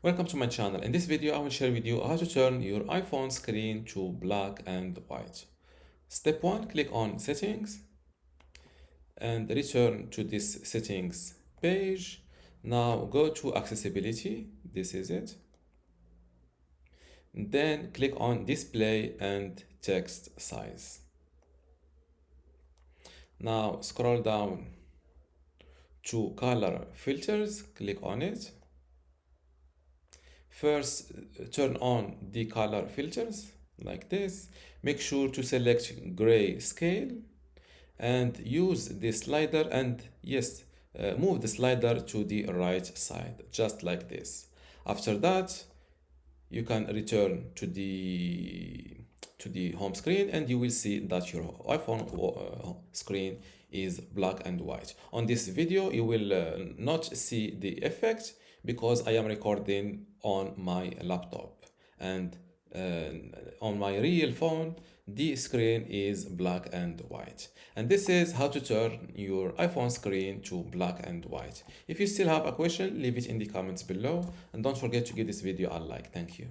Welcome to my channel. In this video, I will share with you how to turn your iPhone screen to black and white. Step 1, click on Settings and return to this settings page. Now go to Accessibility. This is it. Then click on Display and Text Size. Now scroll down to Color Filters. Click on it. First, turn on the color filters like this. Make sure to select Grayscale and use the slider and move the slider to the right side, just like this. After that, you can return to the home screen and you will see that your iPhone screen is black and white. On this video, you will not see the effect because I am recording on my laptop, and on my real phone the screen is black and white. And this is how to turn your iPhone screen to black and white. If you still have a question, leave it in the comments below, and don't forget to give this video a like. Thank you.